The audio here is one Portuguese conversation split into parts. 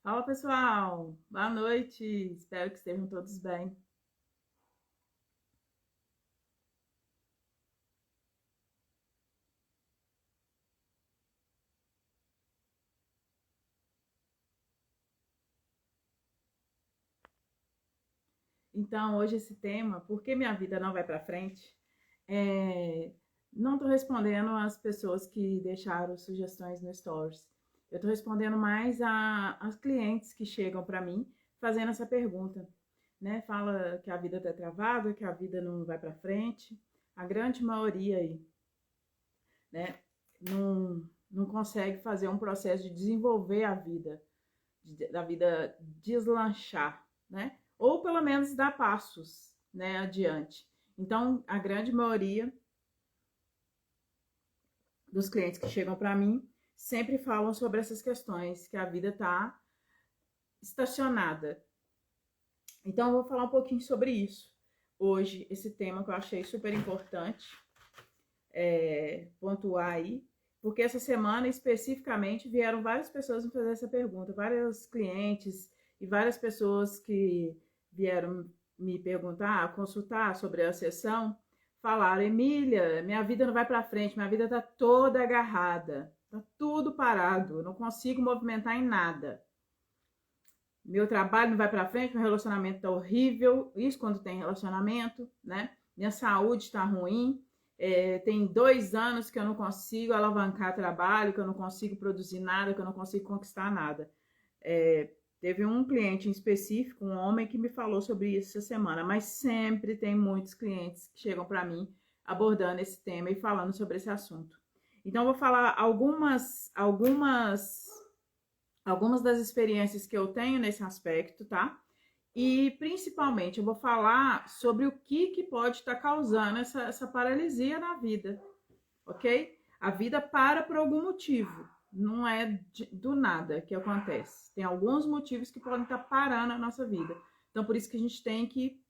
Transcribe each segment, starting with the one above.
Fala pessoal, boa noite, espero que estejam todos bem. Então, hoje esse tema, por que minha vida não vai para frente? É, não estou respondendo às pessoas que deixaram sugestões no Stories. Eu estou respondendo mais às clientes que chegam para mim fazendo essa pergunta, né? Fala que a vida está travada, que a vida não vai para frente. A grande maioria aí, né? Não consegue fazer um processo de desenvolver a vida, da vida deslanchar, né? Ou pelo menos dar passos, né, adiante. Então, a grande maioria dos clientes que chegam para mim sempre falam sobre essas questões, que a vida está estacionada. Então, eu vou falar um pouquinho sobre isso hoje, esse tema que eu achei super importante pontuar aí, porque essa semana especificamente vieram várias pessoas me fazer essa pergunta, vários clientes e várias pessoas que vieram me perguntar, consultar sobre a sessão, falaram: Emília, minha vida não vai para frente, minha vida tá toda agarrada, tá tudo parado, eu não consigo movimentar em nada. Meu trabalho não vai para frente, meu relacionamento tá horrível, isso quando tem relacionamento, né? Minha saúde está ruim, tem 2 anos que eu não consigo alavancar trabalho, que eu não consigo produzir nada, que eu não consigo conquistar nada. Teve um cliente em específico, um homem, que me falou sobre isso essa semana, mas sempre tem muitos clientes que chegam para mim abordando esse tema e falando sobre esse assunto. Então, eu vou falar algumas das experiências que eu tenho nesse aspecto, tá? E principalmente eu vou falar sobre o que pode estar causando essa paralisia na vida, ok? A vida para por algum motivo, não é do nada que acontece. Tem alguns motivos que podem estar parando a nossa vida. Então, por isso que a gente tem que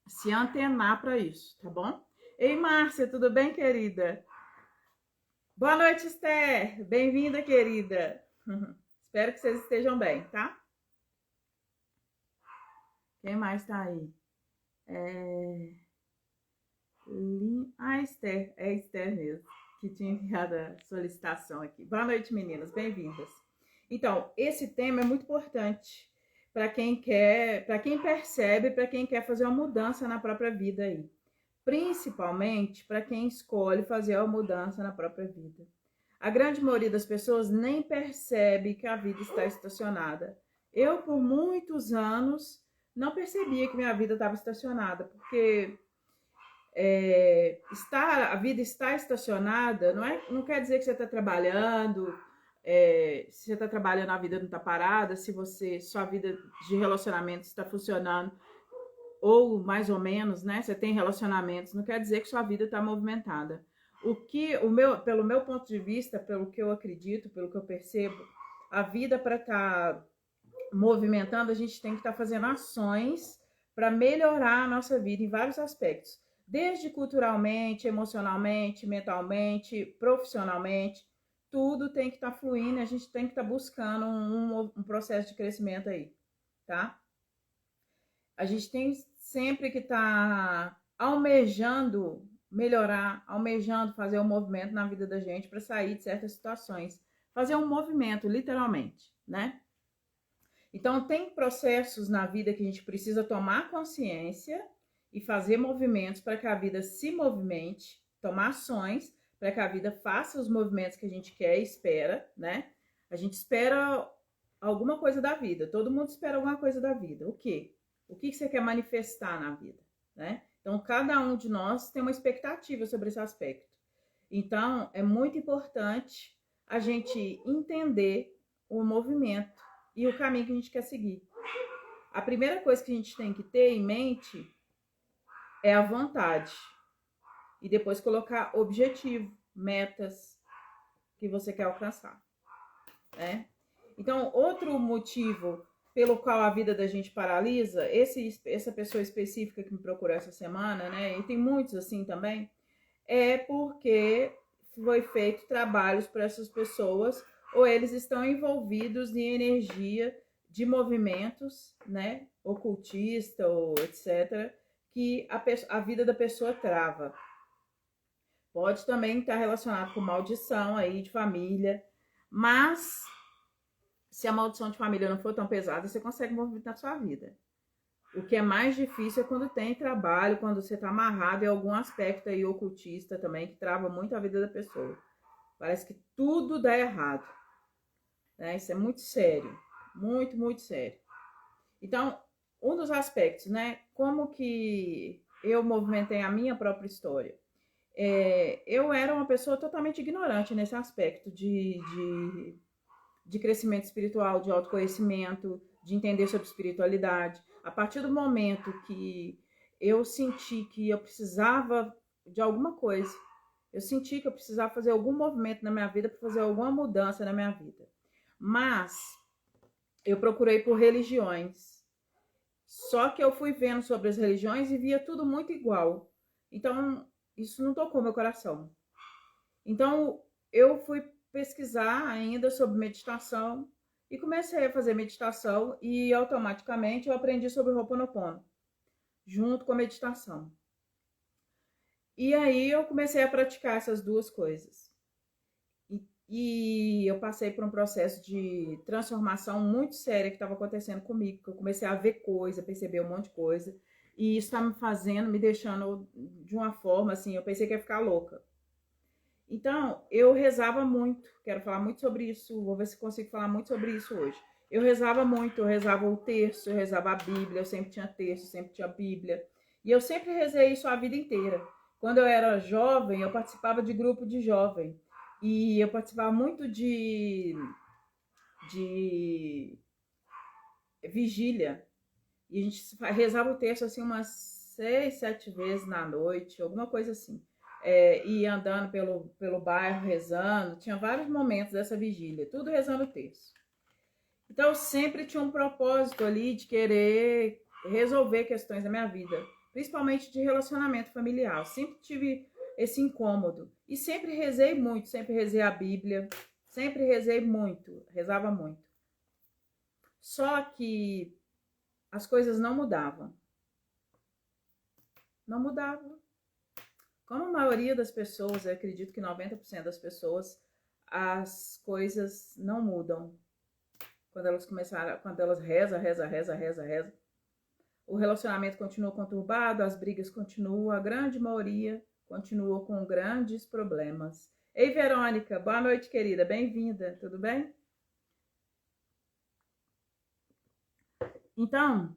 se antenar para isso, tá bom? Ei, Márcia, tudo bem, querida? Boa noite, Esther. Bem-vinda, querida. Espero que vocês estejam bem, tá? Quem mais tá aí? É... Esther, é Esther mesmo, que tinha enviado a solicitação aqui. Boa noite, meninas, bem-vindas. Então, esse tema é muito importante para quem quer, para quem percebe, para quem quer fazer uma mudança na própria vida aí. Principalmente para quem escolhe fazer uma mudança na própria vida. A grande maioria das pessoas nem percebe que a vida está estacionada. Eu, por muitos anos, não percebia que minha vida estava estacionada, porque a vida está estacionada não quer dizer que você está trabalhando, se você está trabalhando, a vida não está parada, se sua vida de relacionamento está funcionando, ou mais ou menos, né? Você tem relacionamentos, não quer dizer que sua vida está movimentada. Pelo meu ponto de vista, pelo que eu acredito, pelo que eu percebo, a vida para estar movimentando, a gente tem que estar fazendo ações para melhorar a nossa vida em vários aspectos, desde culturalmente, emocionalmente, mentalmente, profissionalmente, tudo tem que estar fluindo, a gente tem que estar buscando um processo de crescimento aí, tá? A gente tem sempre que estar almejando melhorar, almejando fazer um movimento na vida da gente para sair de certas situações, fazer um movimento, literalmente, né? Então, tem processos na vida que a gente precisa tomar consciência e fazer movimentos para que a vida se movimente, tomar ações para que a vida faça os movimentos que a gente quer e espera, né? A gente espera alguma coisa da vida, todo mundo espera alguma coisa da vida. O quê? O que você quer manifestar na vida, né? Então, cada um de nós tem uma expectativa sobre esse aspecto. Então, é muito importante a gente entender o movimento e o caminho que a gente quer seguir. A primeira coisa que a gente tem que ter em mente é a vontade. E depois colocar objetivo, metas que você quer alcançar, né? Então, outro motivo pelo qual a vida da gente paralisa, essa pessoa específica que me procurou essa semana, né? E tem muitos assim também, é porque foi feito trabalhos para essas pessoas ou eles estão envolvidos em energia de movimentos, né, ocultista ou etc., que a vida da pessoa trava. Pode também estar relacionado com maldição aí de família, mas se a maldição de família não for tão pesada, você consegue movimentar a sua vida. O que é mais difícil é quando tem trabalho, quando você está amarrado em algum aspecto aí ocultista também, que trava muito a vida da pessoa. Parece que tudo dá errado. Né? Isso é muito sério. Muito, muito sério. Então, um dos aspectos, né? Como que eu movimentei a minha própria história? Eu era uma pessoa totalmente ignorante nesse aspecto de crescimento espiritual, de autoconhecimento, de entender sobre espiritualidade. A partir do momento que eu senti que eu precisava de alguma coisa, eu senti que eu precisava fazer algum movimento na minha vida para fazer alguma mudança na minha vida. Mas eu procurei por religiões. Só que eu fui vendo sobre as religiões e via tudo muito igual. Então, isso não tocou meu coração. Então, eu fui pesquisar ainda sobre meditação e comecei a fazer meditação e automaticamente eu aprendi sobre o Ho'oponopono, junto com a meditação. E aí eu comecei a praticar essas duas coisas. E eu passei por um processo de transformação muito séria que estava acontecendo comigo, que eu comecei a ver coisa, perceber um monte de coisa, e isso está me fazendo, me deixando de uma forma assim, eu pensei que ia ficar louca. Então, eu rezava muito, quero falar muito sobre isso, vou ver se consigo falar muito sobre isso hoje. Eu rezava muito, eu rezava o terço, eu rezava a Bíblia, eu sempre tinha terço, sempre tinha Bíblia. E eu sempre rezei isso a vida inteira. Quando eu era jovem, eu participava de grupo de jovem. E eu participava muito de vigília. E a gente rezava o terço assim umas 6, 7 vezes na noite, alguma coisa assim. E andando pelo bairro rezando, tinha vários momentos dessa vigília, tudo rezando o terço. Então eu sempre tinha um propósito ali de querer resolver questões da minha vida, principalmente de relacionamento familiar. Eu sempre tive esse incômodo e sempre rezei muito, sempre rezei a Bíblia, sempre rezei muito, rezava muito. Só que as coisas não mudavam. Não mudavam. Como a maioria das pessoas, eu acredito que 90% das pessoas, as coisas não mudam. Quando elas rezam, o relacionamento continua conturbado, as brigas continuam, a grande maioria continua com grandes problemas. Ei, Verônica, boa noite, querida, bem-vinda, tudo bem? Então,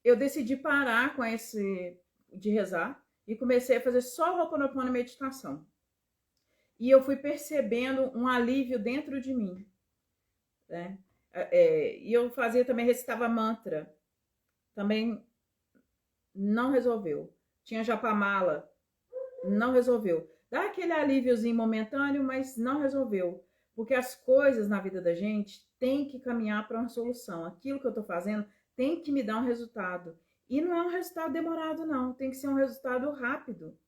eu decidi parar com esse de rezar e comecei a fazer só Ho'oponopono e meditação. E eu fui percebendo um alívio dentro de mim, né? E eu fazia também, recitava mantra, também não resolveu. Tinha japamala, não resolveu. Dá aquele alíviozinho momentâneo, mas não resolveu. Porque as coisas na vida da gente tem que caminhar para uma solução. Aquilo que eu estou fazendo tem que me dar um resultado. E não é um resultado demorado, não. Tem que ser um resultado rápido.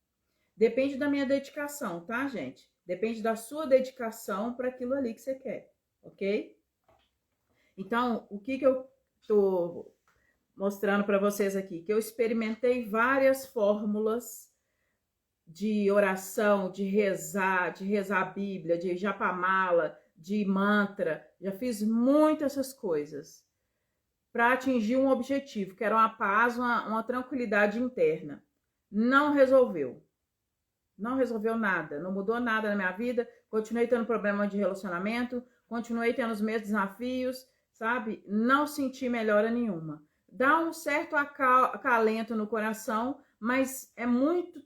Depende da minha dedicação, tá, gente? Depende da sua dedicação para aquilo ali que você quer, ok? Então, o que eu estou mostrando para vocês aqui? Que eu experimentei várias fórmulas de oração, de rezar a Bíblia, de japamala, de mantra. Já fiz muitas essas coisas para atingir um objetivo, que era uma paz, uma tranquilidade interna. Não resolveu. Não resolveu nada, não mudou nada na minha vida. Continuei tendo problema de relacionamento, continuei tendo os mesmos desafios, sabe? Não senti melhora nenhuma. Dá um certo acalento no coração, mas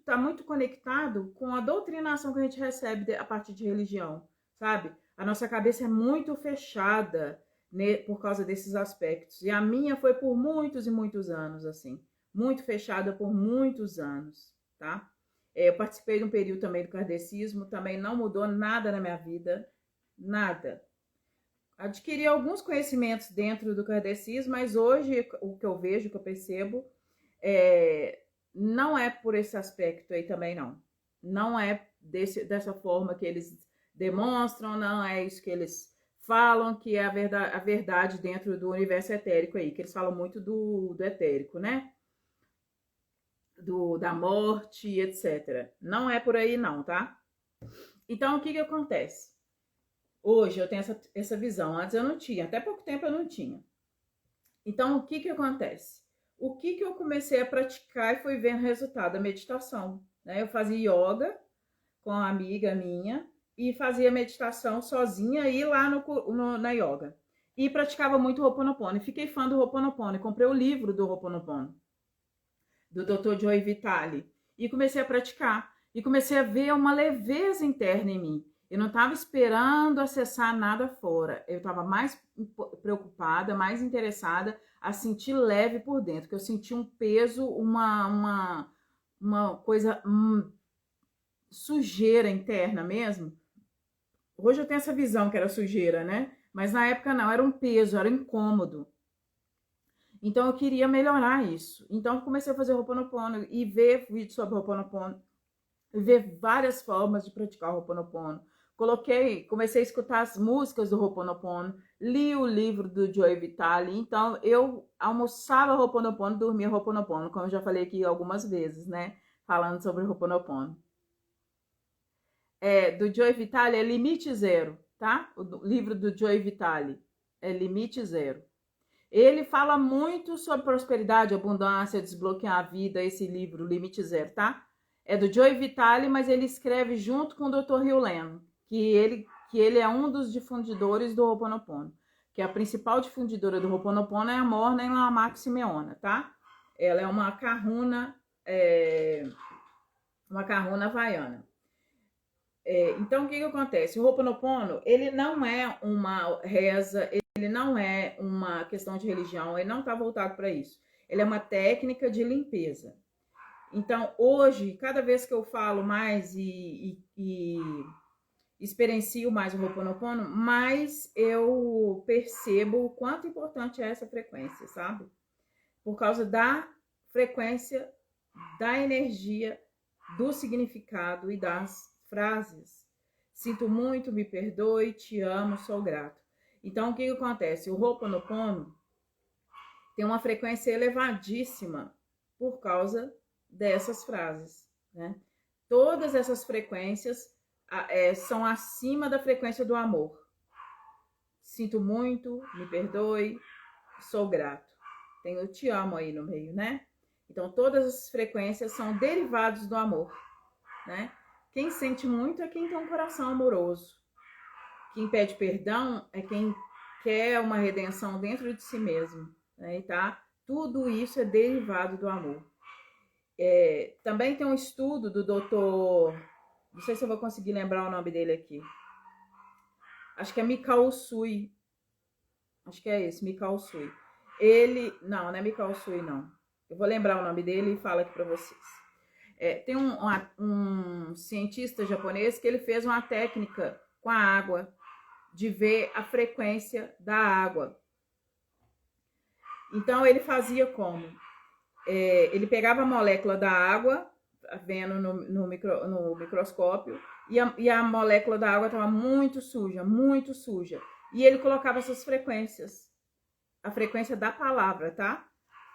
tá muito conectado com a doutrinação que a gente recebe a partir de religião, sabe? A nossa cabeça é muito fechada, né, por causa desses aspectos. E a minha foi por muitos e muitos anos, assim. Muito fechada por muitos anos, tá? Eu participei de um período também do kardecismo, também não mudou nada na minha vida, nada. Adquiri alguns conhecimentos dentro do kardecismo, mas hoje o que eu vejo, o que eu percebo, não é por esse aspecto aí também, não. Não é dessa forma que eles demonstram, não é isso que eles falam que é a verdade dentro do universo etérico aí, que eles falam muito do etérico, né? Da morte, etc. Não é por aí não, tá? Então, o que que acontece? Hoje eu tenho essa visão, antes eu não tinha, até pouco tempo eu não tinha. Então, o que que acontece? O que que eu comecei a praticar e fui vendo o resultado da meditação, né? Eu fazia yoga com uma amiga minha e fazia meditação sozinha e lá na yoga. E praticava muito Ho'oponopono. Fiquei fã do Ho'oponopono. Comprei o livro do Ho'oponopono, do Dr. Joe Vitale. E comecei a praticar. E comecei a ver uma leveza interna em mim. Eu não estava esperando acessar nada fora. Eu estava mais preocupada, mais interessada a sentir leve por dentro. Que eu senti um peso, uma coisa... sujeira interna mesmo. Hoje eu tenho essa visão que era sujeira, né? Mas na época não, era um peso, era um incômodo. Então eu queria melhorar isso. Então eu comecei a fazer Ho'oponopono e ver vídeos sobre Ho'oponopono, ver várias formas de praticar Ho'oponopono. Comecei a escutar as músicas do Ho'oponopono, li o livro do Joe Vitale, então eu almoçava Ho'oponopono, dormia Ho'oponopono, como eu já falei aqui algumas vezes, né? Falando sobre Ho'oponopono. Do Joe Vitale é Limite Zero, tá? O livro do Joe Vitale é Limite Zero. Ele fala muito sobre prosperidade, abundância, desbloquear a vida, esse livro, Limite Zero, tá? É do Joe Vitale, mas ele escreve junto com o Dr. Hugh Len, que ele é um dos difundidores do Ho'oponopono, que a principal difundidora do Ho'oponopono é a Morna Lamaki Simeona, tá? Ela é uma kahuna havaiana. Então, o que acontece? O Ho'oponopono, ele não é uma reza, ele não é uma questão de religião, ele não está voltado para isso. Ele é uma técnica de limpeza. Então, hoje, cada vez que eu falo mais e experiencio mais o Ho'oponopono, mais eu percebo o quanto importante é essa frequência, sabe? Por causa da frequência, da energia, do significado e das frases. Sinto muito, me perdoe, te amo, sou grato. Então, o que acontece? O Ho'oponopono tem uma frequência elevadíssima por causa dessas frases, né? Todas essas frequências são acima da frequência do amor. Sinto muito, me perdoe, sou grato. Tem o te amo aí no meio, né? Então, todas as frequências são derivados do amor, né? Quem sente muito é quem tem um coração amoroso. Quem pede perdão é quem quer uma redenção dentro de si mesmo, né? Tá? Tudo isso é derivado do amor. Também tem um estudo do doutor... Não sei se eu vou conseguir lembrar o nome dele aqui. Acho que é Mikao Usui. Acho que é esse, Mikao Usui. Não é Mikao Usui, não. Eu vou lembrar o nome dele e falo aqui para vocês. Tem um cientista japonês que ele fez uma técnica com a água, de ver a frequência da água. Então, ele fazia como? Ele pegava a molécula da água, vendo no microscópio, e a molécula da água estava muito suja, muito suja. E ele colocava essas frequências, a frequência da palavra, tá?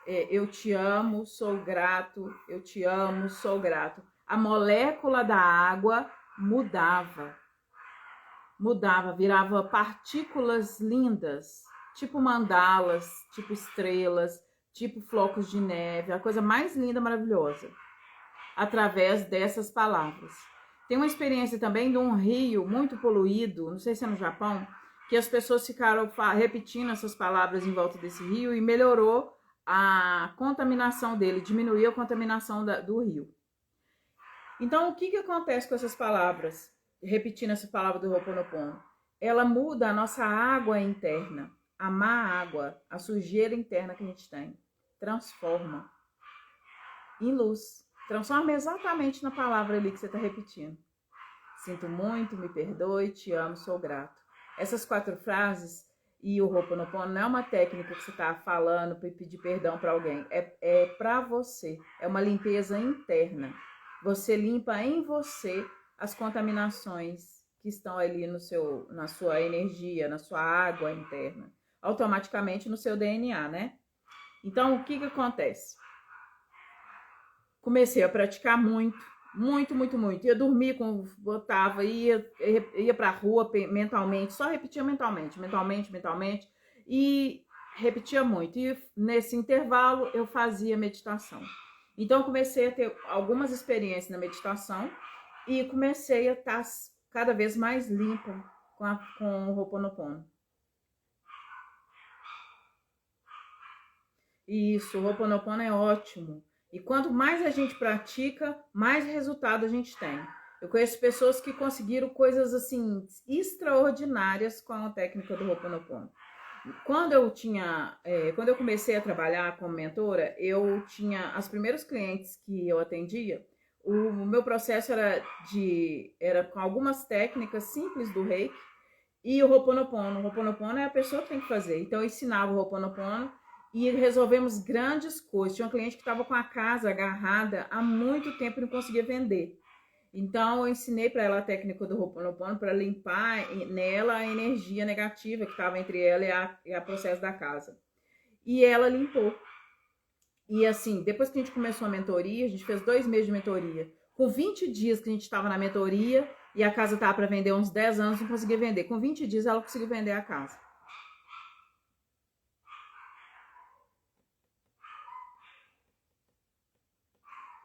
Eu te amo, sou grato, eu te amo, sou grato. A molécula da água mudava, virava partículas lindas, tipo mandalas, tipo estrelas, tipo flocos de neve, a coisa mais linda, maravilhosa, através dessas palavras. Tem uma experiência também de um rio muito poluído, não sei se é no Japão, que as pessoas ficaram repetindo essas palavras em volta desse rio e melhorou a contaminação dele, diminuiu a contaminação do rio. Então, o que acontece com essas palavras? Repetindo essa palavra do Ho'oponopono. Ela muda a nossa água interna, a má água, a sujeira interna que a gente tem. Transforma em luz. Transforma exatamente na palavra ali que você está repetindo. Sinto muito, me perdoe, te amo, sou grato. Essas 4 frases e o Ho'oponopono não é uma técnica que você está falando para pedir perdão para alguém. É para você. É uma limpeza interna. Você limpa em você as contaminações que estão ali na sua energia, na sua água interna, automaticamente no seu DNA, né? Então, o que que acontece? Comecei a praticar muito, muito, muito, muito. Ia dormir, botava, ia pra rua mentalmente, só repetia mentalmente, e repetia muito. E nesse intervalo eu fazia meditação. Então eu comecei a ter algumas experiências na meditação e comecei a estar cada vez mais limpa com o Ho'oponopono. Isso, o Ho'oponopono é ótimo. E quanto mais a gente pratica, mais resultado a gente tem. Eu conheço pessoas que conseguiram coisas assim extraordinárias com a técnica do Ho'oponopono. Quando eu comecei a trabalhar como mentora, eu tinha as primeiros clientes que eu atendia. O meu processo era com algumas técnicas simples do Reiki e o Ho'oponopono. O Ho'oponopono é a pessoa que tem que fazer. Então eu ensinava o Ho'oponopono e resolvemos grandes coisas. Tinha um cliente que estava com a casa agarrada há muito tempo e não conseguia vender. Então eu ensinei para ela a técnica do Ho'oponopono para limpar nela a energia negativa que estava entre ela e a processo da casa. E ela limpou. E assim, depois que a gente começou a mentoria, a gente fez 2 meses de mentoria. Com 20 dias que a gente estava na mentoria e a casa estava para vender uns 10 anos, não conseguia vender. Com 20 dias ela conseguiu vender a casa.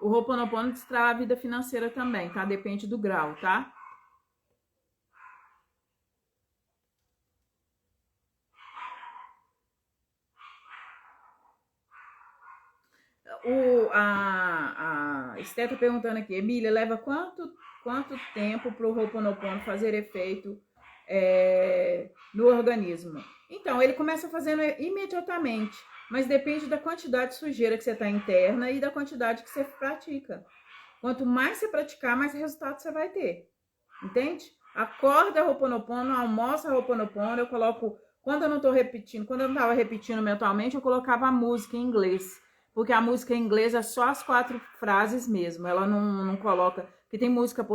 O Ho'oponopono destrai a vida financeira também, tá? Depende do grau, tá? A Esté tá perguntando aqui, Emília, leva quanto tempo para o Ho'oponopono fazer efeito no organismo? Então, ele começa fazendo imediatamente, mas depende da quantidade de sujeira que você está interna e da quantidade que você pratica. Quanto mais você praticar, mais resultado você vai ter. Entende? Acorda Ho'oponopono, almoça Ho'oponopono, eu coloco... Quando eu não tô repetindo, quando eu não tava repetindo mentalmente, eu colocava a música em inglês. Porque a música em inglês é só as 4 frases mesmo. Ela não coloca... Porque tem música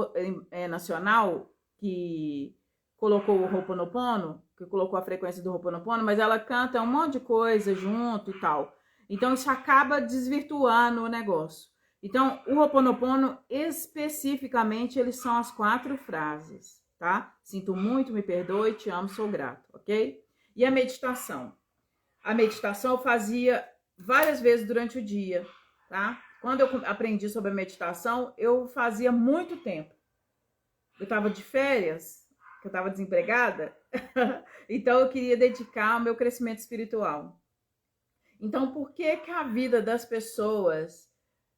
nacional que colocou o Ho'oponopono, que colocou a frequência do Ho'oponopono, mas ela canta um monte de coisa junto e tal. Então isso acaba desvirtuando o negócio. Então, o Ho'oponopono, especificamente, eles são as 4 frases, tá? Sinto muito, me perdoe, te amo, sou grato, ok? E a meditação? A meditação eu fazia várias vezes durante o dia, tá? Quando eu aprendi sobre a meditação, eu fazia muito tempo. Eu tava de férias, que eu tava desempregada, então eu queria dedicar ao meu crescimento espiritual. Então, por que que a vida das pessoas...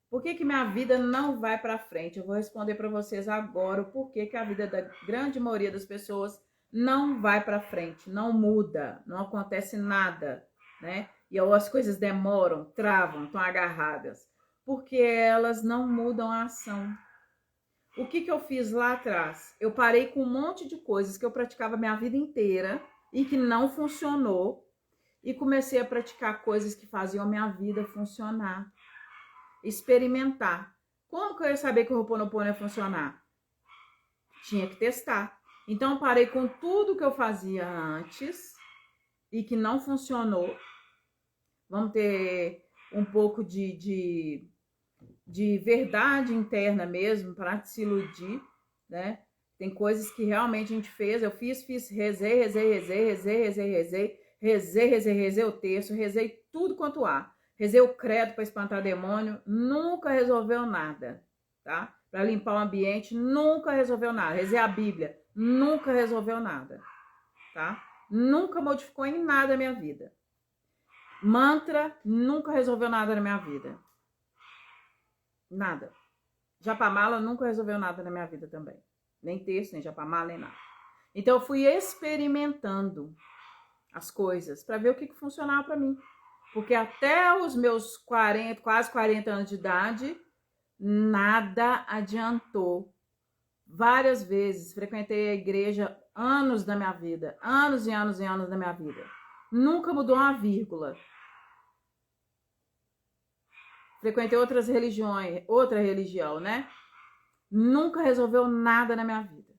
Por que que minha vida não vai para frente? Eu vou responder para vocês agora o porquê que a vida da grande maioria das pessoas não vai para frente, não muda, não acontece nada, né? E as coisas demoram, travam, estão agarradas, porque elas não mudam a ação. O que que eu fiz lá atrás? Eu parei com um monte de coisas que eu praticava minha vida inteira e que não funcionou e comecei a praticar coisas que faziam a minha vida funcionar. Experimentar. Como que eu ia saber que o Ho'oponopono ia funcionar? Tinha que testar. Então, parei com tudo que eu fazia antes e que não funcionou. Vamos ter um pouco de verdade interna mesmo, para se iludir, né? Tem coisas que realmente a gente fez. Eu fiz, rezei o terço, rezei tudo quanto há. Rezei o credo para espantar demônio, nunca resolveu nada, tá? Para limpar o ambiente, nunca resolveu nada. Rezei a Bíblia, nunca resolveu nada, tá? Nunca modificou em nada a minha vida. Mantra, nunca resolveu nada na minha vida. Nada. Japamala nunca resolveu nada na minha vida também. Nem terço, nem japamala, nem nada. Então eu fui experimentando as coisas para ver o que funcionava para mim. Porque até os meus 40, quase 40 anos de idade, nada adiantou. Várias vezes frequentei a igreja anos da minha vida, anos e anos e anos da minha vida. Nunca mudou uma vírgula. Frequentei outras religiões, outra religião, né? Nunca resolveu nada na minha vida.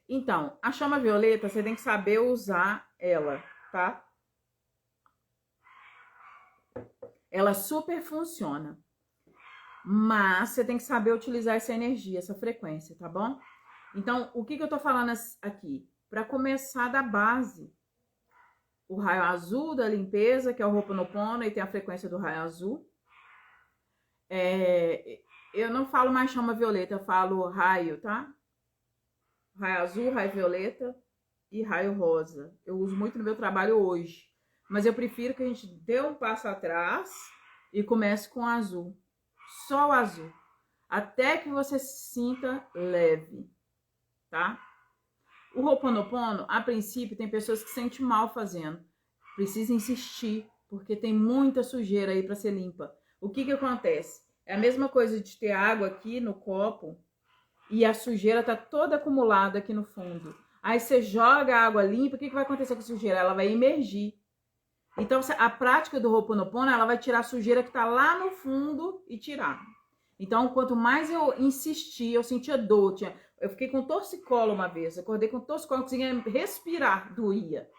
Então, a chama violeta, você tem que saber usar ela, tá? Ela super funciona. Mas você tem que saber utilizar essa energia, essa frequência, tá bom? Então, o que eu tô falando aqui? Para começar da base, o raio azul da limpeza, que é o Ho'oponopono, e tem a frequência do raio azul. Eu não falo mais chama violeta, eu falo raio, tá? Raio azul, raio violeta e raio rosa. Eu uso muito no meu trabalho hoje. Mas eu prefiro que a gente dê um passo atrás e comece com o azul. Só o azul. Até que você se sinta leve, tá? O Ho'oponopono, a princípio, tem pessoas que se sentem mal fazendo. Precisa insistir, porque tem muita sujeira aí para ser limpa. O que acontece? É a mesma coisa de ter água aqui no copo e a sujeira tá toda acumulada aqui no fundo. Aí você joga a água limpa, o que vai acontecer com a sujeira? Ela vai emergir. Então, a prática do Ho'oponopono, ela vai tirar a sujeira que tá lá no fundo e tirar. Então, quanto mais eu insistia, eu sentia dor. Eu fiquei com torcicolo uma vez. Acordei com torcicolo, não conseguia respirar, doía.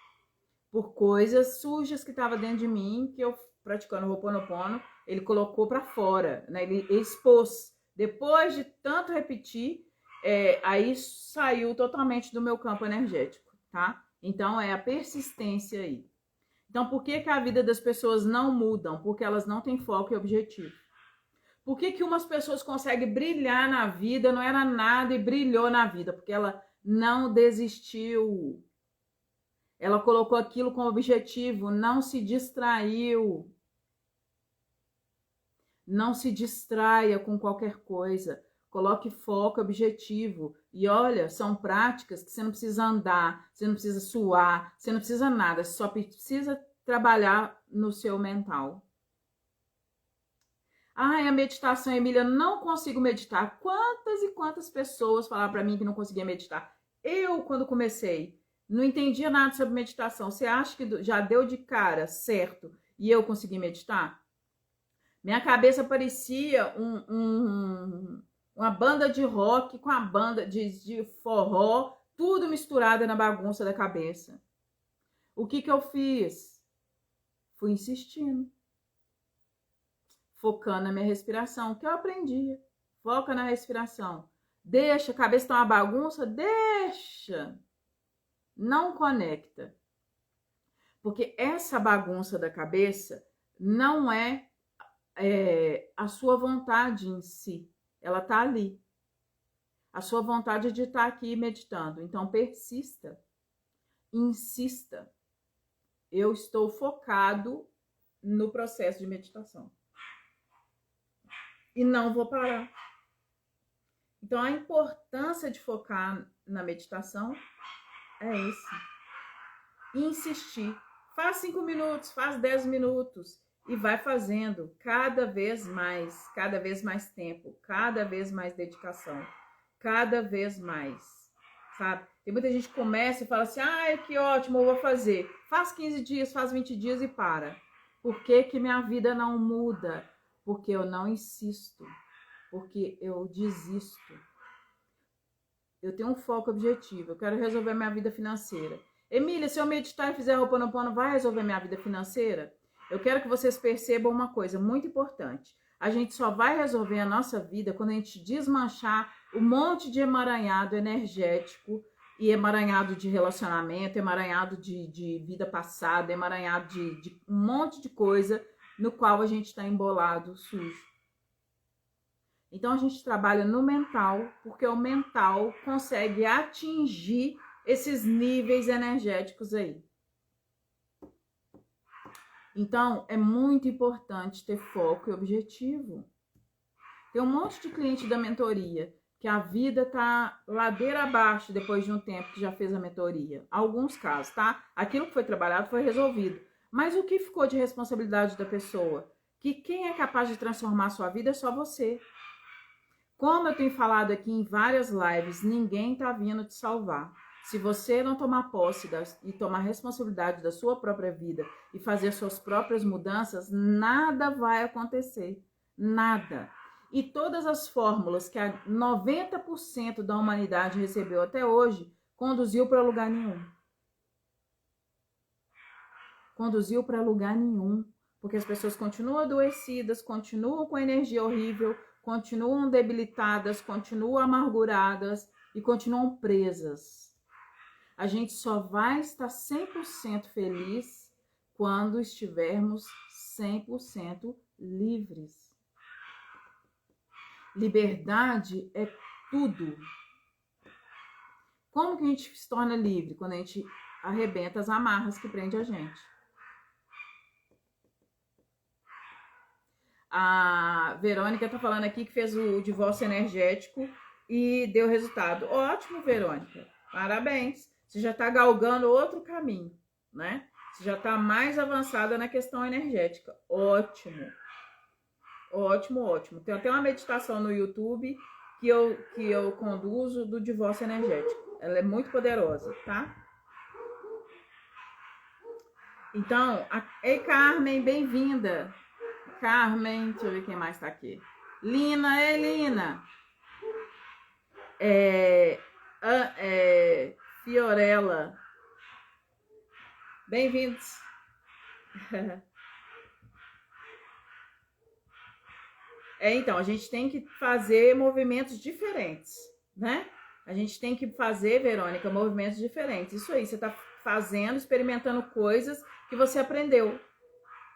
Por coisas sujas que estavam dentro de mim, que eu, praticando o Ho'oponopono, ele colocou para fora, né? Ele expôs. Depois de tanto repetir, aí saiu totalmente do meu campo energético, tá? Então, é a persistência aí. Então, por que a vida das pessoas não mudam? Porque elas não têm foco e objetivo. Por que umas pessoas conseguem brilhar na vida, não era nada e brilhou na vida? Porque ela não desistiu. Ela colocou aquilo como objetivo, não se distraiu. Não se distraia com qualquer coisa. Coloque foco, objetivo. E olha, são práticas que você não precisa andar, você não precisa suar, você não precisa nada, você só precisa trabalhar no seu mental. A meditação, Emília, não consigo meditar. Quantas e quantas pessoas falaram para mim que não conseguia meditar? Eu, quando comecei, não entendia nada sobre meditação. Você acha que já deu de cara certo e eu consegui meditar? Minha cabeça parecia uma banda de rock com a banda de forró, tudo misturado na bagunça da cabeça. O que eu fiz? Fui insistindo. Focando na minha respiração, que eu aprendi. Foca na respiração. Deixa, a cabeça tá uma bagunça, deixa. Não conecta. Porque essa bagunça da cabeça não é a sua vontade em si. Ela tá ali. A sua vontade é de estar aqui meditando. Então, persista. Insista. Eu estou focado no processo de meditação. E não vou parar. Então, a importância de focar na meditação é esse. Insistir. Faz 5 minutos, faz 10 minutos e vai fazendo cada vez mais tempo, cada vez mais dedicação, cada vez mais, sabe? Tem muita gente que começa e fala assim, que ótimo, eu vou fazer. Faz 15 dias, faz 20 dias e para. Por que minha vida não muda? Porque eu não insisto, porque eu desisto. Eu tenho um foco objetivo, eu quero resolver minha vida financeira. Emília, se eu meditar e fizer Ho'oponopono, vai resolver minha vida financeira? Eu quero que vocês percebam uma coisa muito importante. A gente só vai resolver a nossa vida quando a gente desmanchar um monte de emaranhado energético e emaranhado de relacionamento, emaranhado de vida passada, emaranhado de um monte de coisa no qual a gente está embolado, sujo. Então, a gente trabalha no mental, porque o mental consegue atingir esses níveis energéticos aí. Então, é muito importante ter foco e objetivo. Tem um monte de cliente da mentoria que a vida tá ladeira abaixo depois de um tempo que já fez a mentoria. Alguns casos, tá? Aquilo que foi trabalhado foi resolvido. Mas o que ficou de responsabilidade da pessoa? Que quem é capaz de transformar a sua vida é só você. Como eu tenho falado aqui em várias lives, ninguém tá vindo te salvar. Se você não tomar posse e tomar responsabilidade da sua própria vida e fazer suas próprias mudanças, nada vai acontecer. Nada. E todas as fórmulas que 90% da humanidade recebeu até hoje conduziu para lugar nenhum. Conduziu para lugar nenhum. Porque as pessoas continuam adoecidas, continuam com energia horrível, continuam debilitadas, continuam amarguradas e continuam presas. A gente só vai estar 100% feliz quando estivermos 100% livres. Liberdade é tudo. Como que a gente se torna livre? Quando a gente arrebenta as amarras que prende a gente. A Verônica tá falando aqui que fez o divórcio energético e deu resultado. Ótimo, Verônica. Parabéns. Você já tá galgando outro caminho, né? Você já tá mais avançada na questão energética. Ótimo. Ótimo, ótimo. Tem até uma meditação no YouTube que eu conduzo do divórcio energético. Ela é muito poderosa, tá? Então, ei, Carmen, bem-vinda. Carmen, deixa eu ver quem mais tá aqui. Lina, Lina. Fiorella. Bem-vindos. Então, a gente tem que fazer movimentos diferentes, né? A gente tem que fazer, Verônica, movimentos diferentes. Isso aí, você tá fazendo, experimentando coisas que você aprendeu,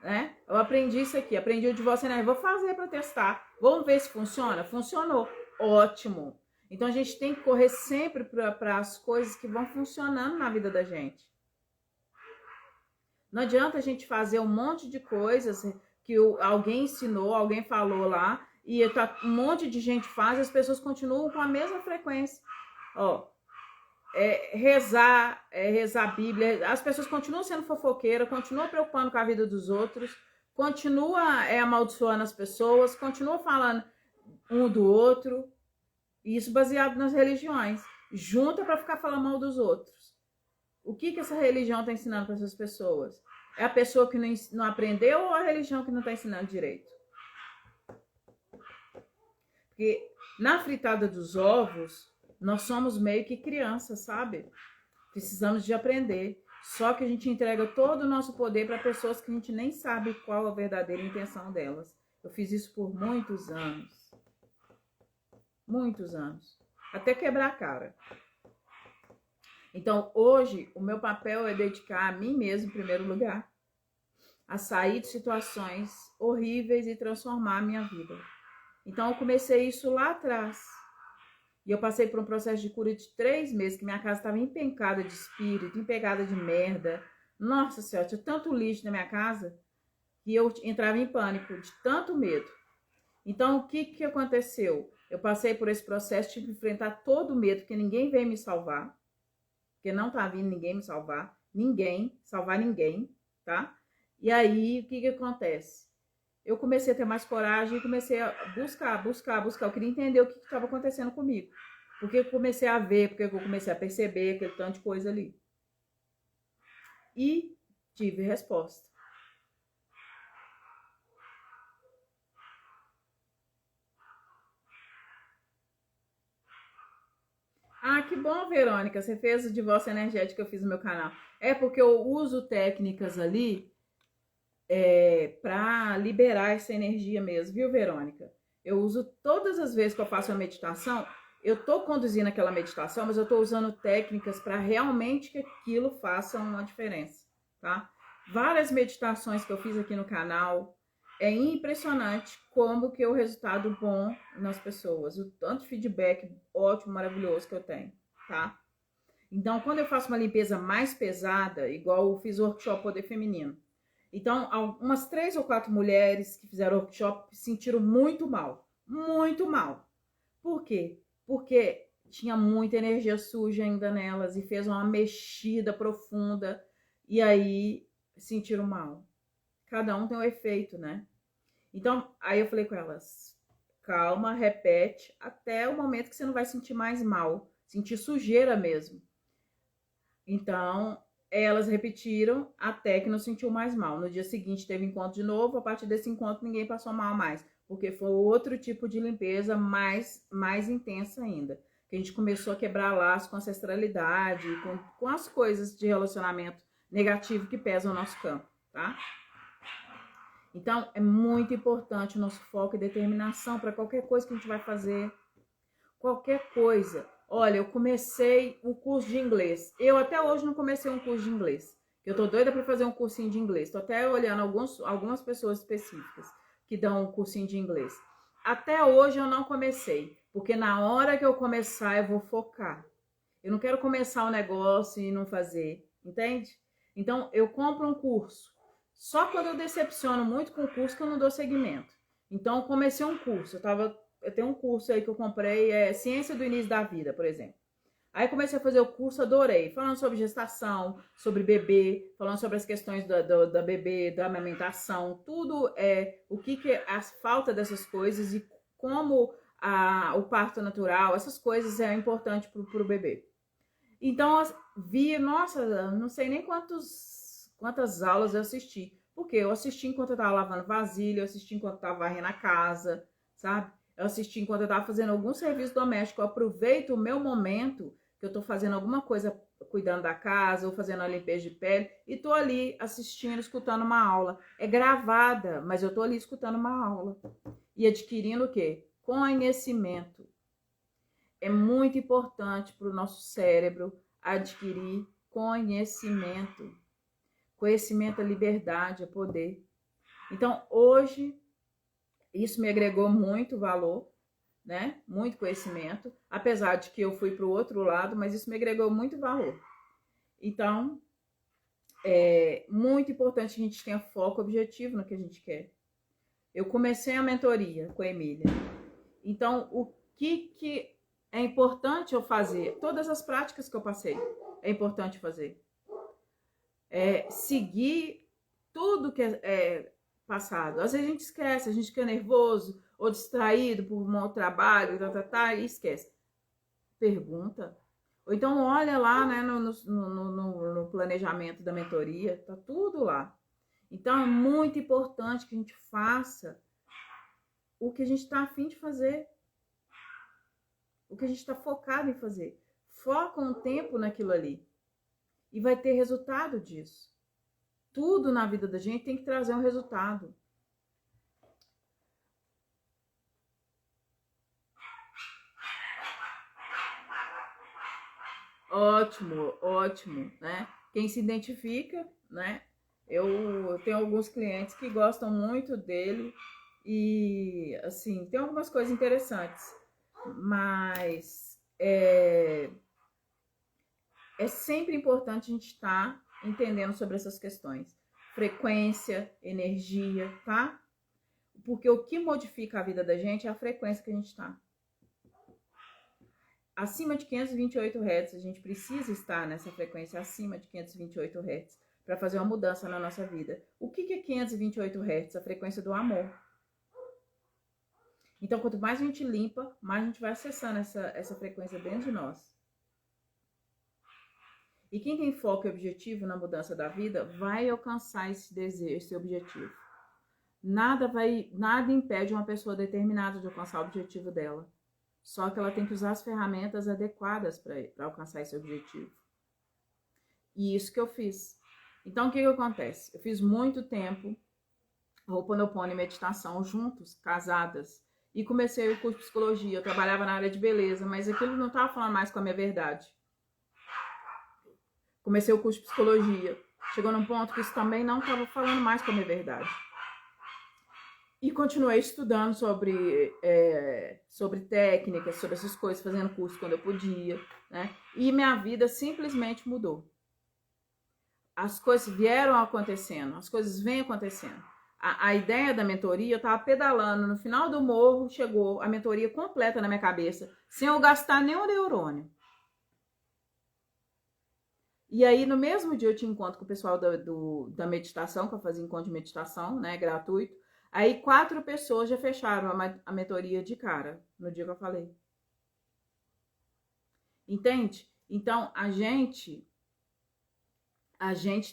né? Eu aprendi isso aqui, aprendi o divórcio energético, vou fazer para testar. Vamos ver se funciona? Funcionou. Ótimo. Então, a gente tem que correr sempre para as coisas que vão funcionando na vida da gente. Não adianta a gente fazer um monte de coisas que alguém ensinou, alguém falou lá, e um monte de gente faz, as pessoas continuam com a mesma frequência. Ó, rezar a Bíblia, as pessoas continuam sendo fofoqueiras, continuam preocupando com a vida dos outros, continuam amaldiçoando as pessoas, continuam falando um do outro, e isso baseado nas religiões. Junta para ficar falando mal dos outros. O que essa religião está ensinando para essas pessoas? É a pessoa que não aprendeu ou a religião que não está ensinando direito? Porque na fritada dos ovos, nós somos meio que crianças, sabe? Precisamos de aprender. Só que a gente entrega todo o nosso poder para pessoas que a gente nem sabe qual a verdadeira intenção delas. Eu fiz isso por muitos anos. Muitos anos. Até quebrar a cara. Então, hoje, o meu papel é dedicar a mim mesmo, em primeiro lugar, a sair de situações horríveis e transformar a minha vida. Então, eu comecei isso lá atrás. E eu passei por um processo de cura de 3 meses, que minha casa estava empencada de espírito, empegada de merda. Nossa Senhora, tinha tanto lixo na minha casa que eu entrava em pânico, de tanto medo. Então, o que aconteceu? Eu passei por esse processo, tive que enfrentar todo o medo, porque ninguém veio me salvar. Porque não tá vindo ninguém me salvar. Salvar ninguém, tá? E aí, o que acontece? Eu comecei a ter mais coragem e comecei a buscar. Eu queria entender o que estava acontecendo comigo. Porque eu comecei a ver, porque eu comecei a perceber aquele tanto de coisa ali. E tive resposta. Ah, que bom, Verônica. Você fez o divórcio energético que eu fiz no meu canal. É porque eu uso técnicas ali para liberar essa energia mesmo, viu, Verônica? Eu uso todas as vezes que eu faço a meditação, eu tô conduzindo aquela meditação, mas eu tô usando técnicas para realmente que aquilo faça uma diferença, tá? Várias meditações que eu fiz aqui no canal, é impressionante como que é o resultado bom nas pessoas, o tanto de feedback ótimo, maravilhoso que eu tenho, tá? Então, quando eu faço uma limpeza mais pesada, igual eu fiz o workshop Poder Feminino, então, umas 3 ou 4 mulheres que fizeram o workshop sentiram muito mal. Muito mal. Por quê? Porque tinha muita energia suja ainda nelas e fez uma mexida profunda. E aí, sentiram mal. Cada um tem um efeito, né? Então, aí eu falei com elas, calma, repete, até o momento que você não vai sentir mais mal. Sentir sujeira mesmo. Então, elas repetiram até que não sentiu mais mal. No dia seguinte teve encontro de novo, a partir desse encontro ninguém passou mal mais, porque foi outro tipo de limpeza mais intensa ainda. que a gente começou a quebrar laço com ancestralidade, com as coisas de relacionamento negativo que pesam o nosso campo, tá? Então, é muito importante o nosso foco e determinação para qualquer coisa que a gente vai fazer. Qualquer coisa. Olha, eu comecei o curso de inglês. Eu até hoje não comecei um curso de inglês. Eu tô doida para fazer um cursinho de inglês. Tô até olhando algumas pessoas específicas que dão um cursinho de inglês. Até hoje eu não comecei, porque na hora que eu começar eu vou focar. Eu não quero começar o negócio e não fazer, entende? Então eu compro um curso. Só quando eu decepciono muito com o curso que eu não dou seguimento. Então eu comecei um curso. Eu tenho um curso aí que eu comprei, Ciência do Início da Vida, por exemplo. Aí comecei a fazer o curso, adorei. Falando sobre gestação, sobre bebê, falando sobre as questões da bebê, da amamentação, tudo o que é a falta dessas coisas e como o parto natural, essas coisas é importante pro bebê. Então, nossa, não sei nem quantas aulas eu assisti. Porque eu assisti enquanto eu tava lavando vasilha, eu assisti enquanto eu tava varrendo a casa, sabe? Eu assisti enquanto eu tava fazendo algum serviço doméstico. Eu aproveito o meu momento que eu tô fazendo alguma coisa, cuidando da casa, ou fazendo a limpeza de pele, e tô ali assistindo, escutando uma aula. É gravada, mas eu tô ali escutando uma aula. E adquirindo o quê? Conhecimento. É muito importante para o nosso cérebro adquirir conhecimento. Conhecimento é liberdade, é poder. Então, hoje, isso me agregou muito valor, né? Muito conhecimento, apesar de que eu fui para o outro lado, mas isso me agregou muito valor. Então, é muito importante que a gente tenha foco, objetivo no que a gente quer. Eu comecei a mentoria com a Emília. Então, o que é importante eu fazer? Todas as práticas que eu passei, é importante fazer. Seguir tudo que é passado. Às vezes a gente esquece, a gente fica nervoso ou distraído por um trabalho, e esquece. Pergunta. Ou então olha lá, né, no planejamento da mentoria, tá tudo lá. Então é muito importante que a gente faça o que a gente está afim de fazer. O que a gente está focado em fazer. Foca um tempo naquilo ali. E vai ter resultado disso. Tudo na vida da gente tem que trazer um resultado. Ótimo, ótimo, né? Quem se identifica, né? Eu tenho alguns clientes que gostam muito dele e, assim, tem algumas coisas interessantes, mas é sempre importante a gente estar entendendo sobre essas questões. Frequência, energia, tá? Porque o que modifica a vida da gente é a frequência que a gente está. Acima de 528 Hz, a gente precisa estar nessa frequência acima de 528 Hz para fazer uma mudança na nossa vida. O que é 528 Hz? A frequência do amor. Então, quanto mais a gente limpa, mais a gente vai acessando essa frequência dentro de nós. E quem tem foco e objetivo na mudança da vida vai alcançar esse desejo, esse objetivo. Nada impede uma pessoa determinada de alcançar o objetivo dela. Só que ela tem que usar as ferramentas adequadas para alcançar esse objetivo. E isso que eu fiz. Então, o que acontece? Eu fiz muito tempo Ho'oponopono e meditação juntos, casadas. E comecei o curso de psicologia. Eu trabalhava na área de beleza, mas aquilo não estava falando mais com a minha verdade. Comecei o curso de psicologia. Chegou num ponto que isso também não estava falando mais com a minha verdade. E continuei estudando sobre técnicas, sobre essas coisas, fazendo curso quando eu podia, né? E minha vida simplesmente mudou. As coisas vieram acontecendo, as coisas vêm acontecendo. A ideia da mentoria, eu estava pedalando, no final do morro chegou a mentoria completa na minha cabeça, sem eu gastar nenhum neurônio. E aí, no mesmo dia, eu tinha encontro com o pessoal da meditação, que eu fazia encontro de meditação, né, gratuito. Aí 4 pessoas já fecharam a mentoria de cara, no dia que eu falei. Entende? Então, a gente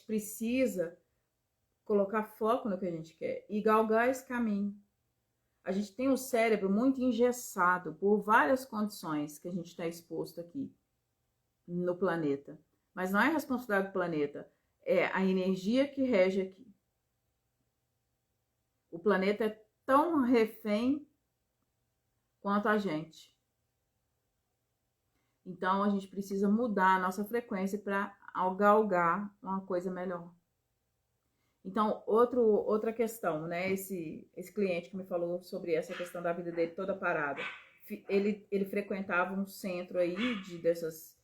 precisa colocar foco no que a gente quer e galgar esse caminho. A gente tem o cérebro muito engessado por várias condições que a gente está exposto aqui no planeta. Mas não é responsabilidade do planeta, é a energia que rege aqui. O planeta é tão refém quanto a gente. Então, a gente precisa mudar a nossa frequência para galgar uma coisa melhor. Então, outra questão, né? Esse cliente que me falou sobre essa questão da vida dele toda parada. Ele frequentava um centro aí dessas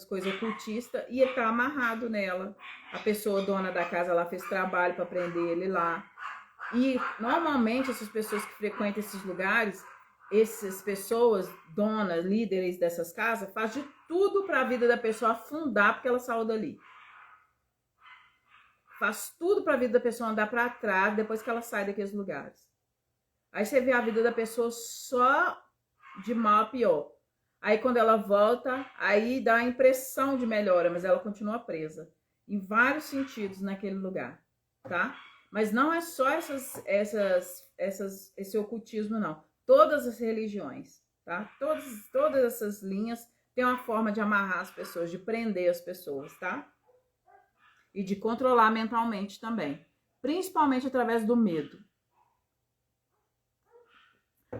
coisas ocultistas e ele tá amarrado nela. A pessoa dona da casa lá fez trabalho para prender ele lá. E normalmente essas pessoas que frequentam esses lugares, essas pessoas donas, líderes dessas casas, fazem de tudo para a vida da pessoa afundar porque ela saiu dali. Faz tudo para a vida da pessoa andar para trás depois que ela sai daqueles lugares. Aí você vê a vida da pessoa só de mal a pior. Aí quando ela volta, aí dá a impressão de melhora, mas ela continua presa. Em vários sentidos naquele lugar, tá? Mas não é só esse ocultismo, não. Todas as religiões, tá? Todas essas linhas têm uma forma de amarrar as pessoas, de prender as pessoas, tá? E de controlar mentalmente também. Principalmente através do medo.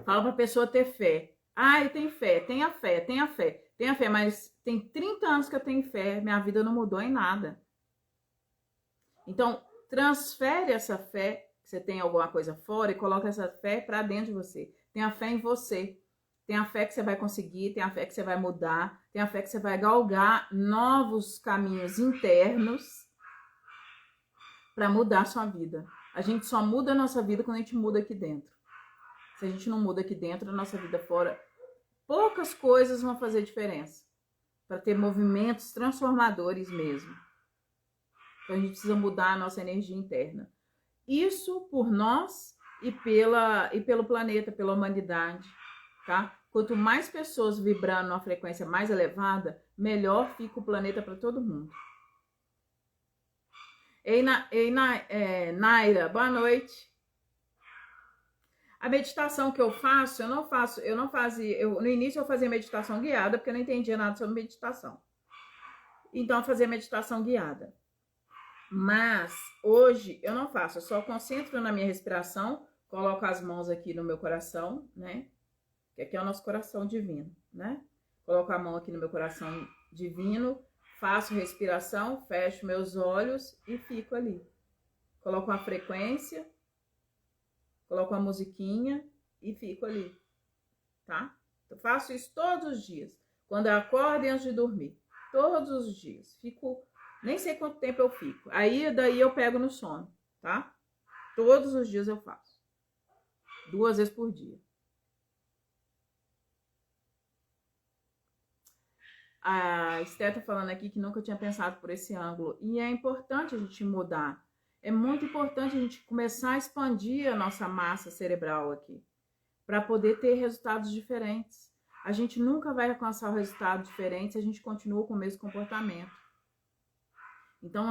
Fala pra pessoa ter fé. Ah, eu tenho fé, tenha fé, tenha fé. Tenha fé, mas tem 30 anos que eu tenho fé. Minha vida não mudou em nada. Então, transfere essa fé, que você tem alguma coisa fora, e coloca essa fé pra dentro de você. Tenha fé em você. Tenha fé que você vai conseguir, tenha fé que você vai mudar, tenha fé que você vai galgar novos caminhos internos para mudar a sua vida. A gente só muda a nossa vida quando a gente muda aqui dentro. Se a gente não muda aqui dentro, a nossa vida fora, poucas coisas vão fazer diferença. Para ter movimentos transformadores mesmo. Então a gente precisa mudar a nossa energia interna. Isso por nós e pelo planeta, pela humanidade, tá? Quanto mais pessoas vibrando numa frequência mais elevada, melhor fica o planeta para todo mundo. Naira, boa noite. A meditação que eu faço, no início eu fazia meditação guiada, porque eu não entendia nada sobre meditação. Então eu fazia meditação guiada. Mas hoje eu não faço, eu só concentro na minha respiração, coloco as mãos aqui no meu coração, né? Que aqui é o nosso coração divino, né? Coloco a mão aqui no meu coração divino, faço respiração, fecho meus olhos e fico ali. Coloco uma frequência, coloco uma musiquinha e fico ali, tá? Eu faço isso todos os dias. Quando eu acordo e antes de dormir. Todos os dias. Fico, nem sei quanto tempo eu fico. Daí eu pego no sono, tá? Todos os dias eu faço. 2 vezes por dia. A Esther tá falando aqui que nunca tinha pensado por esse ângulo. E é importante a gente mudar. É muito importante a gente começar a expandir a nossa massa cerebral aqui. Para poder ter resultados diferentes. A gente nunca vai alcançar um resultado diferente se a gente continua com o mesmo comportamento. Então,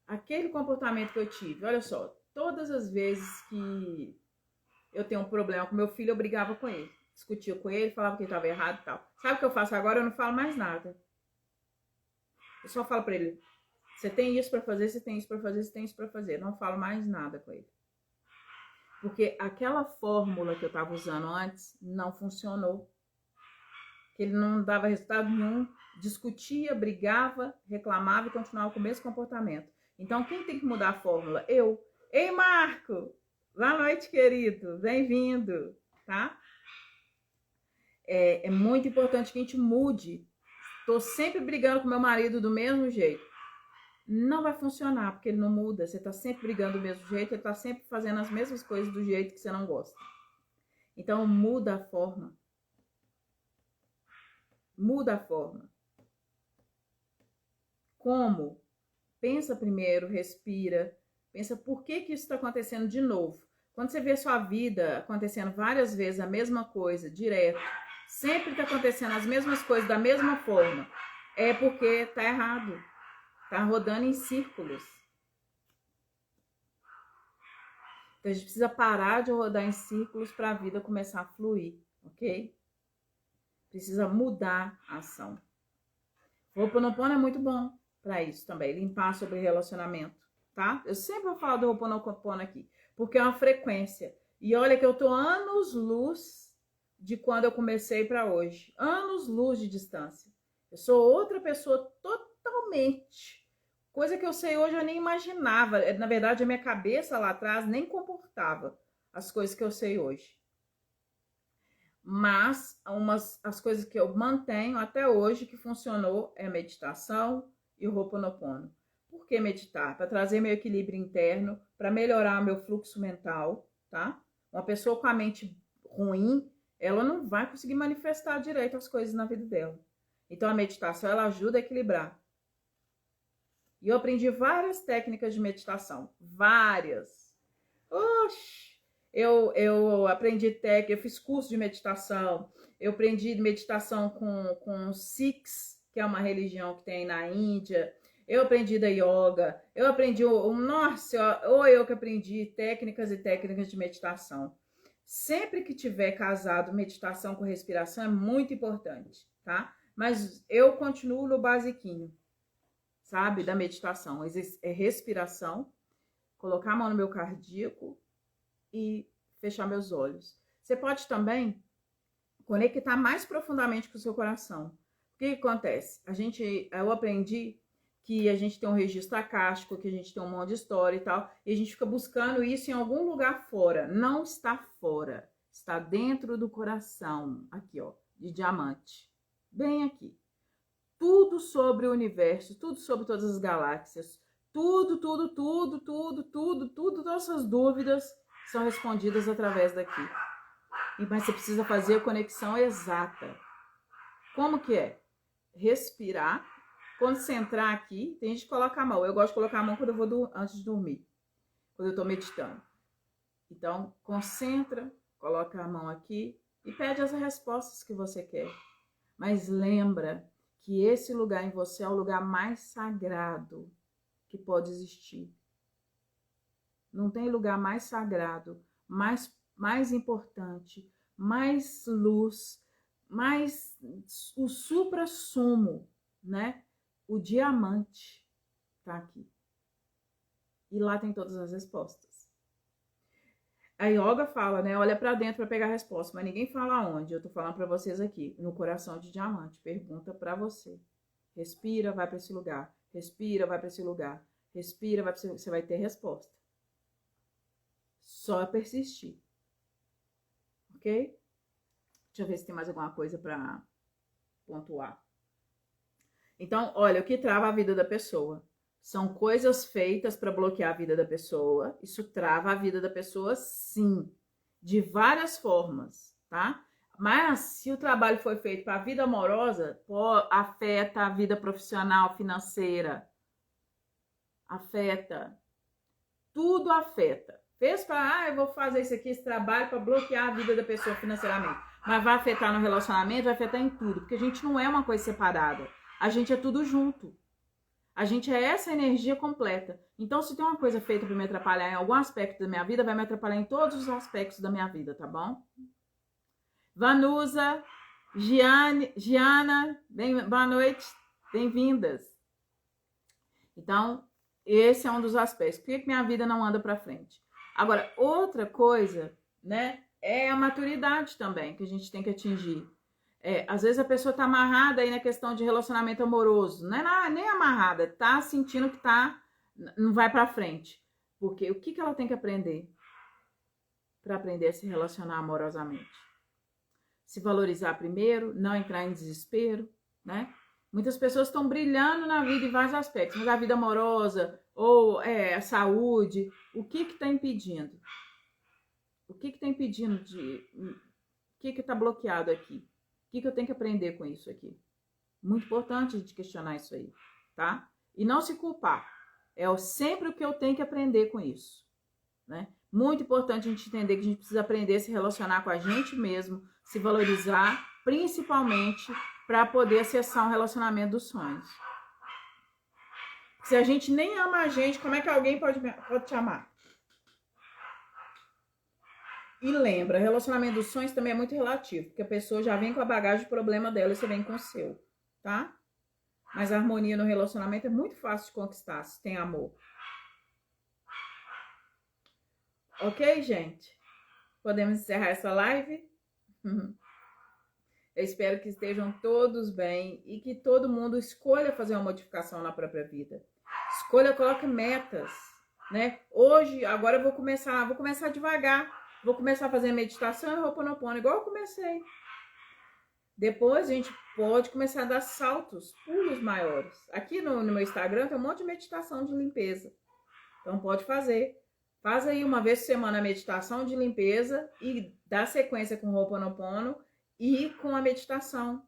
aquele comportamento que eu tive, olha só, todas as vezes que eu tenho um problema com meu filho, eu brigava com ele. Discutia com ele, falava que ele estava errado e tal. Sabe o que eu faço agora? Eu não falo mais nada. Eu só falo para ele, você tem isso para fazer, você tem isso para fazer, você tem isso para fazer. Eu não falo mais nada com ele. Porque aquela fórmula que eu estava usando antes não funcionou. Que ele não dava resultado nenhum, discutia, brigava, reclamava e continuava com o mesmo comportamento. Então, quem tem que mudar a fórmula? Eu. Ei, Marco! Boa noite, querido. Bem-vindo, tá? É muito importante que a gente mude. Tô sempre brigando com meu marido do mesmo jeito. Não vai funcionar, porque ele não muda. Você tá sempre brigando do mesmo jeito, ele tá sempre fazendo as mesmas coisas do jeito que você não gosta. Então, muda a forma. Muda a forma. Como? Pensa primeiro, respira. Pensa por que isso está acontecendo de novo. Quando você vê sua vida acontecendo várias vezes a mesma coisa, direto, sempre está acontecendo as mesmas coisas da mesma forma, é porque tá errado. Tá rodando em círculos. Porque a gente precisa parar de rodar em círculos para a vida começar a fluir, ok? Precisa mudar a ação. O Ho'oponopono é muito bom para isso também, limpar sobre relacionamento, tá? Eu sempre vou falar do Ho'oponopono aqui, porque é uma frequência. E olha que eu tô anos-luz de quando eu comecei para hoje. Anos-luz de distância. Eu sou outra pessoa totalmente. Coisa que eu sei hoje eu nem imaginava. Na verdade, a minha cabeça lá atrás nem comportava as coisas que eu sei hoje. Mas as coisas que eu mantenho até hoje que funcionou é meditação e o Ho'oponopono. Por que meditar? Para trazer meu equilíbrio interno, para melhorar meu fluxo mental, tá? Uma pessoa com a mente ruim, ela não vai conseguir manifestar direito as coisas na vida dela. Então a meditação, ela ajuda a equilibrar. E eu aprendi várias técnicas de meditação, várias. Oxi! Eu aprendi técnica, eu fiz curso de meditação, eu aprendi meditação com Sikhs, que é uma religião que tem na Índia, eu aprendi da yoga, eu aprendi, nossa, ou eu que aprendi técnicas e técnicas de meditação. Sempre que tiver casado, meditação com respiração é muito importante, tá? Mas eu continuo no basiquinho, sabe, da meditação. É respiração, colocar a mão no meu cardíaco e fechar meus olhos. Você pode também conectar mais profundamente com o seu coração. O que acontece? Eu aprendi que a gente tem um registro acástico, que a gente tem um monte de história e tal, e a gente fica buscando isso em algum lugar fora. Não está fora, está dentro do coração, aqui ó, de diamante, bem aqui. Tudo sobre o universo, tudo sobre todas as galáxias, tudo, todas essas dúvidas são respondidas através daqui. Mas você precisa fazer a conexão exata. Como que é? Respirar, concentrar aqui. Tem gente que coloca a mão. Eu gosto de colocar a mão quando eu vou antes de dormir, quando eu estou meditando. Então, concentra, coloca a mão aqui e pede as respostas que você quer. Mas lembra que esse lugar em você é o lugar mais sagrado que pode existir. Não tem lugar mais sagrado, mais importante, mais luz, mais o supra-sumo, né? O diamante tá aqui. E lá tem todas as respostas. A yoga fala, né? Olha para dentro para pegar a resposta, mas ninguém fala onde. Eu tô falando para vocês aqui, no coração de diamante. Pergunta para você. Respira, vai para esse lugar. Respira, vai para esse lugar. Respira, vai para esse... Você vai ter resposta. Só persistir. Ok? Deixa eu ver se tem mais alguma coisa para pontuar. Então, olha, o que trava a vida da pessoa? São coisas feitas para bloquear a vida da pessoa. Isso trava a vida da pessoa, sim. De várias formas, tá? Mas se o trabalho foi feito para a vida amorosa, afeta a vida profissional, financeira. Afeta. Tudo afeta. Fez para, eu vou fazer isso aqui, esse trabalho para bloquear a vida da pessoa financeiramente. Mas vai afetar no relacionamento, vai afetar em tudo. Porque a gente não é uma coisa separada. A gente é tudo junto. A gente é essa energia completa. Então, se tem uma coisa feita para me atrapalhar em algum aspecto da minha vida, vai me atrapalhar em todos os aspectos da minha vida, tá bom? Vanusa, Giana, boa noite, bem-vindas. Então, esse é um dos aspectos. Por que minha vida não anda para frente? Agora, outra coisa, né, é a maturidade também, que a gente tem que atingir. Às vezes a pessoa tá amarrada aí na questão de relacionamento amoroso, não é nem amarrada, tá sentindo que não vai para frente. Porque o que ela tem que aprender para aprender a se relacionar amorosamente? Se valorizar primeiro, não entrar em desespero, né? Muitas pessoas estão brilhando na vida em vários aspectos, mas a vida amorosa ou a saúde, o que está impedindo? O que está impedindo o que está bloqueado aqui? O que eu tenho que aprender com isso aqui? Muito importante a gente questionar isso aí, tá? E não se culpar. É sempre o que eu tenho que aprender com isso, né? Muito importante a gente entender que a gente precisa aprender a se relacionar com a gente mesmo, se valorizar, principalmente para poder acessar um relacionamento dos sonhos. Se a gente nem ama a gente, como é que alguém pode te amar? E lembra, relacionamento dos sonhos também é muito relativo, porque a pessoa já vem com a bagagem de problema dela e você vem com o seu, tá? Mas a harmonia no relacionamento é muito fácil de conquistar, se tem amor. Ok, gente? Podemos encerrar essa live? Eu espero que estejam todos bem e que todo mundo escolha fazer uma modificação na própria vida. Escolha, coloque metas, né? Hoje, agora eu vou começar devagar. Vou começar a fazer meditação e Ho'oponopono, igual eu comecei. Depois a gente pode começar a dar saltos, pulos maiores. Aqui no meu Instagram tem um monte de meditação de limpeza. Então pode fazer. Faz aí uma vez por semana a meditação de limpeza e dá sequência com o Ho'oponopono e com a meditação.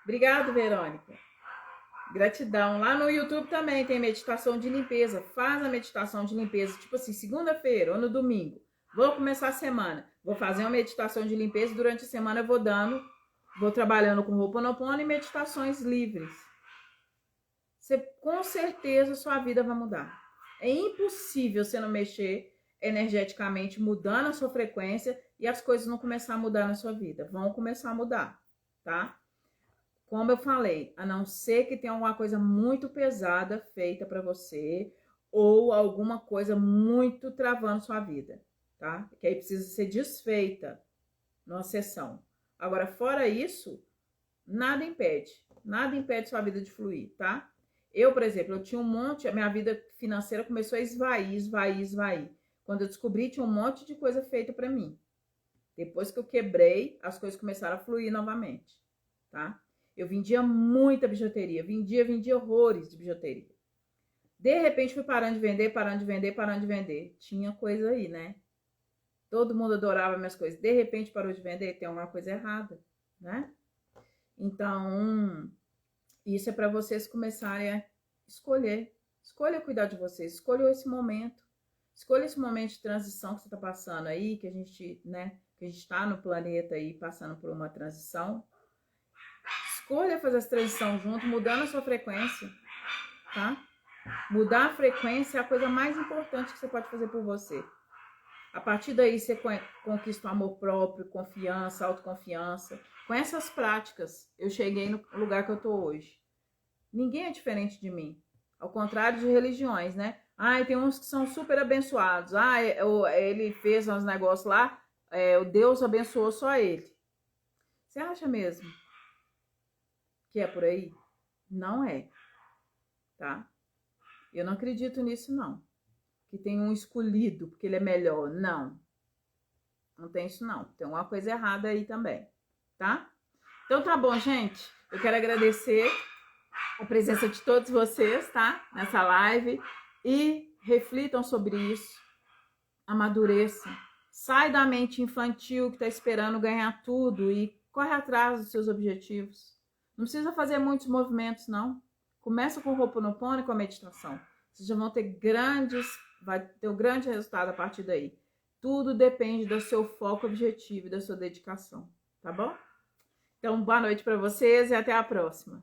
Obrigado, Verônica. Gratidão. Lá no YouTube também tem meditação de limpeza. Faz a meditação de limpeza, tipo assim, segunda-feira ou no domingo. Vou começar a semana. Vou fazer uma meditação de limpeza. Durante a semana eu vou trabalhando com Ho'oponopono e meditações livres. Você, com certeza, sua vida vai mudar. É impossível você não mexer energeticamente, mudando a sua frequência e as coisas não começar a mudar na sua vida. Vão começar a mudar, tá? Como eu falei, a não ser que tenha alguma coisa muito pesada feita para você ou alguma coisa muito travando sua vida, tá? Que aí precisa ser desfeita numa sessão. Agora, fora isso, nada impede sua vida de fluir, tá? Eu, por exemplo, eu tinha um monte, a minha vida financeira começou a esvair. Quando eu descobri, tinha um monte de coisa feita para mim. Depois que eu quebrei, as coisas começaram a fluir novamente, tá? Eu vendia muita bijuteria, vendia horrores de bijuteria. De repente fui parando de vender. Tinha coisa aí, né? Todo mundo adorava minhas coisas. De repente parou de vender, tem alguma coisa errada, né? Então, isso é para vocês começarem a escolher. Escolha cuidar de vocês, escolha esse momento. Escolha esse momento de transição que você está passando aí, que a gente, né? Que a gente está no planeta aí passando por uma transição. Escolha fazer essa transição junto, mudando a sua frequência, tá? Mudar a frequência é a coisa mais importante que você pode fazer por você. A partir daí você conquista o amor próprio, confiança, autoconfiança. Com essas práticas, eu cheguei no lugar que eu tô hoje. Ninguém é diferente de mim. Ao contrário de religiões, né? Ah, tem uns que são super abençoados. Ah, ele fez uns negócios lá, o Deus abençoou só ele. Você acha mesmo que é por aí? Não é, tá? Eu não acredito nisso, não. Que tem um escolhido porque ele é melhor. Não. Não tem isso, não. Tem alguma coisa errada aí também, tá? Então tá bom, gente. Eu quero agradecer a presença de todos vocês, tá? Nessa live. E reflitam sobre isso. Amadureçam. Sai da mente infantil que tá esperando ganhar tudo e corre atrás dos seus objetivos. Não precisa fazer muitos movimentos, não. Começa com o Ho'oponopono e com a meditação. Vocês já vão ter vai ter um grande resultado a partir daí. Tudo depende do seu foco objetivo e da sua dedicação, tá bom? Então, boa noite para vocês e até a próxima.